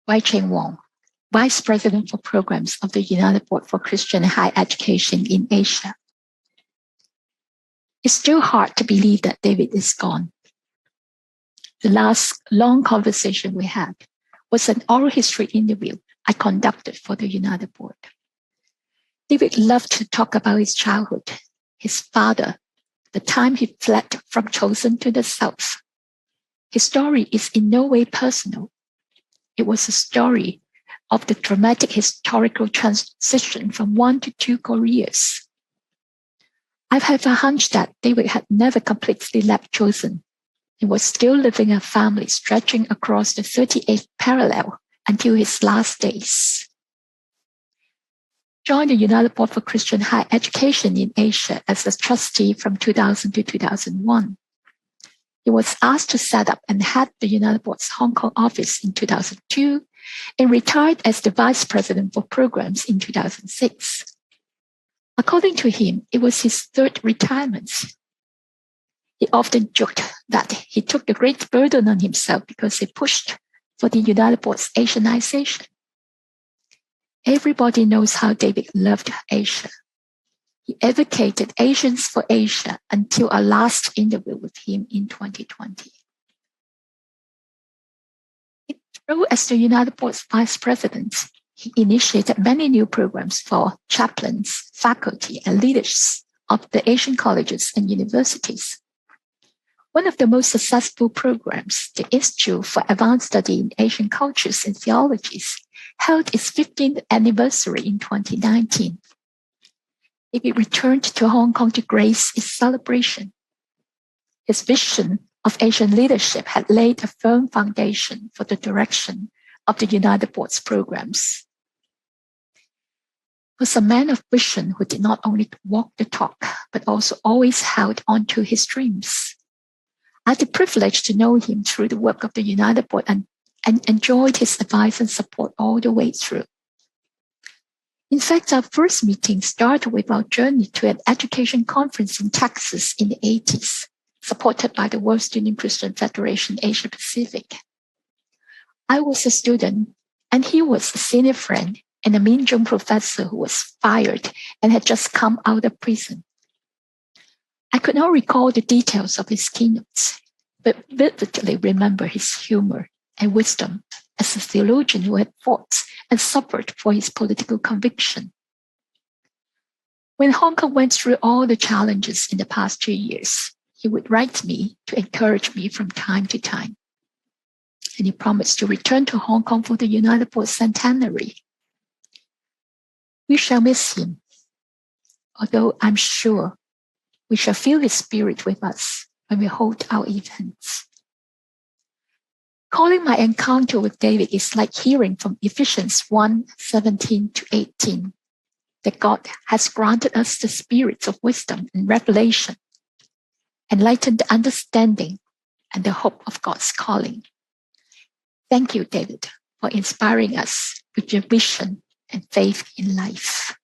Wai Ching Wong, Vice President for Programs of the United Board for Christian Higher Education in Asia. It's still hard to believe that David is gone. The last long conversation we had was an oral history interview I conducted for the United Board. David loved to talk about his childhood, his father, the time he fled from Chosin to the south. His story is in no way personal. It was a story of the dramatic historical transition from one to two Koreas. I have a hunch that David had never completely left Chosin. He was still living a family stretching across the 38th parallel until his last days. Joined the United Board for Christian Higher Education in Asia as a trustee from 2000 to 2001. He was asked to set up and head the United Board's Hong Kong office in 2002 and retired as the Vice President for Programs in 2006. According to him, it was his third retirement. He often joked that he took a great burden on himself because he pushed for the United Board's Asianization. Everybody knows how David loved Asia. He advocated Asians for Asia until our last interview with him in 2020. In his role as the United Board's Vice President, he initiated many new programs for chaplains, faculty, and leaders of the Asian colleges and universities. One of the most successful programs, the Institute for Advanced Study in Asian Cultures and Theologies, held its 15th anniversary in 2019. David returned to Hong Kong to grace its celebration. His vision of Asian leadership had laid a firm foundation for the direction of the United Board's programs. He was a man of vision who did not only walk the talk, but also always held on to his dreams. I had the privilege to know him through the work of the United Board and enjoyed his advice and support all the way through. In fact, our first meeting started with our journey to an education conference in Texas in the 80s, supported by the World Student Christian Federation Asia Pacific. I was a student, and he was a senior friend and a Min Jung professor who was fired and had just come out of prison. I could not recall the details of his keynotes, but vividly remember his humor and wisdom as a theologian who had fought and suffered for his political conviction. When Hong Kong went through all the challenges in the past 2 years, he would write me to encourage me from time to time. And he promised to return to Hong Kong for the United Board centenary. We shall miss him, although I'm sure we shall feel his spirit with us when we hold our events. Calling my encounter with David is like hearing from Ephesians 1:17 to 18, that God has granted us the spirits of wisdom and revelation, enlightened understanding, and the hope of God's calling. Thank you, David, for inspiring us with your vision and faith in life.